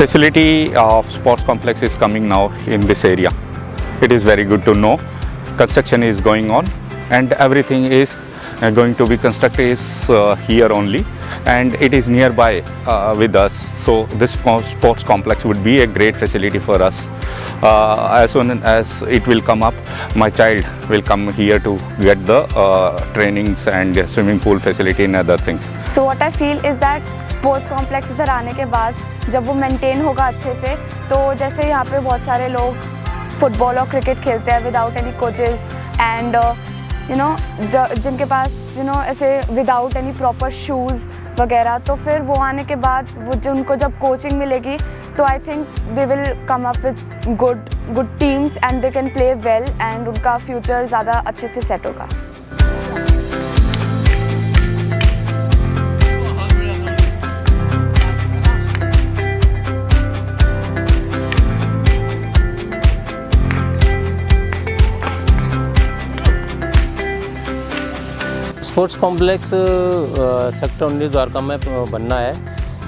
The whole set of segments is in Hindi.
Facility of sports complex is coming now in this area. It is very good to know. Construction is going on and everything is going to be constructed is here only, and it is nearby with us. So this sports complex would be a great facility for us. As soon as it will come up, my child will come here to get the trainings and swimming pool facility and other things. So what I feel is that sports complex इधर आने के बाद जब वो मेंटेन होगा अच्छे से, तो जैसे यहाँ पे बहुत सारे लोग फुटबॉल और क्रिकेट खेलते हैं विदाउट एनी कोचेस एंड जिनके पास ऐसे विदाउट एनी प्रॉपर शूज़ वगैरह, तो फिर वो आने के बाद उनको जब कोचिंग मिलेगी तो I think they will come up with good teams and they can play well and उनका फ्यूचर ज़्यादा अच्छे से सेट होगा. स्पोर्ट्स कॉम्प्लेक्स सेक्टर 19 द्वारका में बनना है.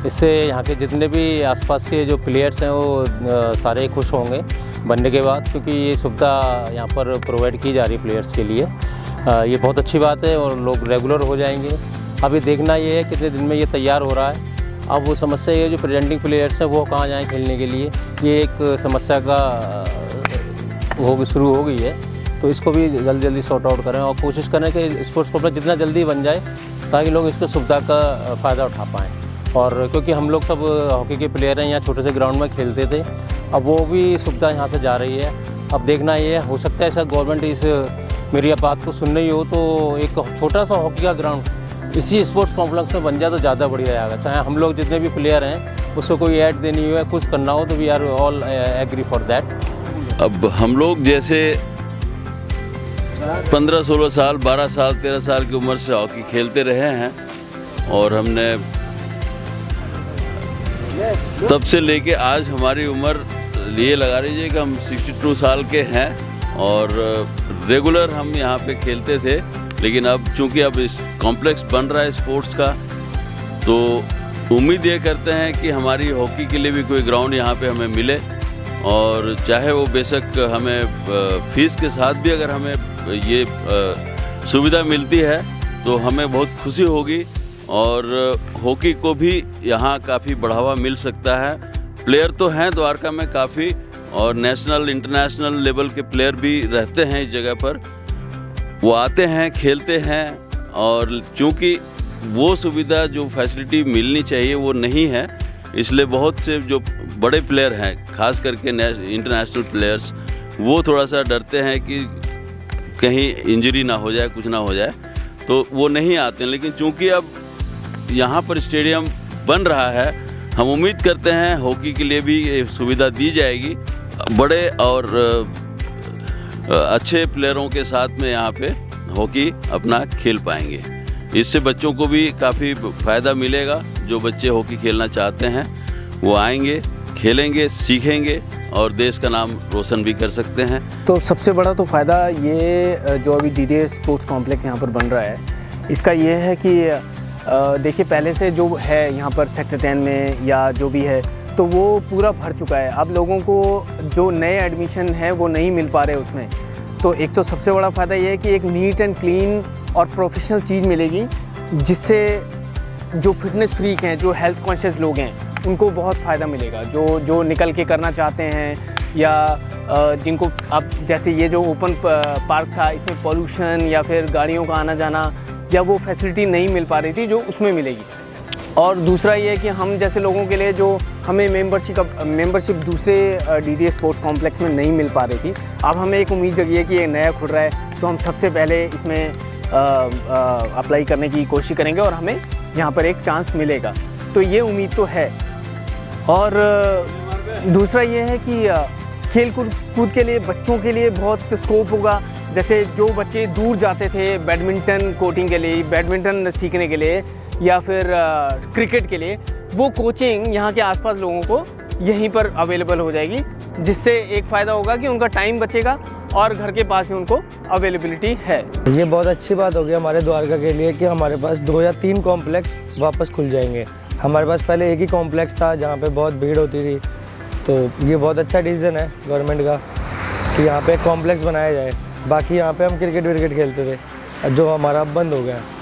इससे यहाँ के जितने भी आसपास के जो प्लेयर्स हैं वो सारे खुश होंगे बनने के बाद, क्योंकि ये सुविधा यहाँ पर प्रोवाइड की जा रही है प्लेयर्स के लिए. ये बहुत अच्छी बात है और लोग रेगुलर हो जाएंगे. अभी देखना ये है कितने दिन में ये तैयार हो रहा है. अब वो समस्या ये जो प्रेजेंटिंग प्लेयर्स हैं वो कहाँ जाएँ खेलने के लिए, ये एक समस्या का शुरू हो गई है. तो इसको भी जल्दी सॉर्ट आउट करें और कोशिश करें कि स्पोर्ट्स कॉम्प्लेक्स जितना जल्दी बन जाए ताकि लोग इसको सुविधा का फ़ायदा उठा पाएँ. और क्योंकि हम लोग सब हॉकी के प्लेयर हैं, यहाँ छोटे से ग्राउंड में खेलते थे, अब वो भी सुविधा यहाँ से जा रही है. अब देखना ये हो सकता है ऐसा गवर्नमेंट इस मेरी बात को सुन रही हो तो एक छोटा सा हॉकी का ग्राउंड इसी स्पोर्ट्स कॉम्प्लेक्स में बन जाए तो ज़्यादा बढ़िया आएगा. चाहे हम लोग जितने भी प्लेयर हैं उसको कोई ऐड देनी हो या कुछ करना हो तो we are all agree for that. अब हम लोग जैसे 15-16 साल 12 साल 13 साल की उम्र से हॉकी खेलते रहे हैं और हमने तब से लेके आज हमारी उम्र ये लगा लीजिए कि हम 62 साल के हैं और रेगुलर हम यहाँ पे खेलते थे. लेकिन अब चूंकि अब इस कॉम्प्लेक्स बन रहा है स्पोर्ट्स का, तो उम्मीद ये करते हैं कि हमारी हॉकी के लिए भी कोई ग्राउंड यहाँ पे हमें मिले, और चाहे वो बेशक हमें फीस के साथ भी अगर हमें ये सुविधा मिलती है तो हमें बहुत खुशी होगी और हॉकी को भी यहाँ काफ़ी बढ़ावा मिल सकता है. प्लेयर तो हैं द्वारका में काफ़ी और नेशनल इंटरनेशनल लेवल के प्लेयर भी रहते हैं इस जगह पर. वो आते हैं खेलते हैं और चूँकि वो सुविधा जो फैसिलिटी मिलनी चाहिए वो नहीं है, इसलिए बहुत से जो बड़े प्लेयर हैं खास करके इंटरनेशनल प्लेयर्स वो थोड़ा सा डरते हैं कि कहीं इंजरी ना हो जाए, कुछ ना हो जाए, तो वो नहीं आते हैं. लेकिन चूंकि अब यहाँ पर स्टेडियम बन रहा है, हम उम्मीद करते हैं हॉकी के लिए भी ये सुविधा दी जाएगी. बड़े और अच्छे प्लेयरों के साथ में यहाँ पे हॉकी अपना खेल पाएंगे. इससे बच्चों को भी काफ़ी फ़ायदा मिलेगा. जो बच्चे हॉकी खेलना चाहते हैं वो आएंगे, खेलेंगे, सीखेंगे और देश का नाम रोशन भी कर सकते हैं. तो सबसे बड़ा तो फ़ायदा ये जो अभी डीडीएस स्पोर्ट्स कॉम्प्लेक्स यहाँ पर बन रहा है, इसका ये है कि देखिए पहले से जो है यहाँ पर सेक्टर 10 में या जो भी है तो वो पूरा भर चुका है. अब लोगों को जो नए एडमिशन है वो नहीं मिल पा रहे उसमें. तो एक तो सबसे बड़ा फ़ायदा ये है कि एक नीट एंड क्लीन और प्रोफेशनल चीज़ मिलेगी, जिससे जो फिटनेस फ्रीक हैं, जो हेल्थ कॉन्शियस लोग हैं, उनको बहुत फ़ायदा मिलेगा. जो निकल के करना चाहते हैं या जिनको अब जैसे ये जो ओपन पार्क था इसमें पॉल्यूशन या फिर गाड़ियों का आना जाना या वो फैसिलिटी नहीं मिल पा रही थी जो उसमें मिलेगी. और दूसरा ये है कि हम जैसे लोगों के लिए जो हमें मेंबरशिप दूसरे डीडीएस स्पोर्ट्स कॉम्प्लेक्स में नहीं मिल पा रही थी, अब हमें एक उम्मीद जगी है कि ये नया खुल रहा है तो हम सबसे पहले इसमें अप्लाई करने की कोशिश करेंगे और हमें यहाँ पर एक चांस मिलेगा. तो ये उम्मीद तो है. और दूसरा ये है कि खेल कूद के लिए बच्चों के लिए बहुत स्कोप होगा. जैसे जो बच्चे दूर जाते थे बैडमिंटन कोचिंग के लिए, बैडमिंटन सीखने के लिए या फिर क्रिकेट के लिए, वो कोचिंग यहाँ के आसपास लोगों को यहीं पर अवेलेबल हो जाएगी, जिससे एक फ़ायदा होगा कि उनका टाइम बचेगा और घर के पास ही उनको अवेलेबिलिटी है. ये बहुत अच्छी बात होगी हमारे द्वारका के लिए कि हमारे पास 2 या 3 कॉम्प्लेक्स वापस खुल जाएंगे हमारे पास पहले एक ही कॉम्प्लेक्स था जहाँ पे बहुत भीड़ होती थी, तो ये बहुत अच्छा डिसीजन है गवर्नमेंट का कि यहाँ पे एक कॉम्प्लेक्स बनाया जाए। बाकी यहाँ पे हम क्रिकेट विकेट खेलते थे जो हमारा अब बंद हो गया है।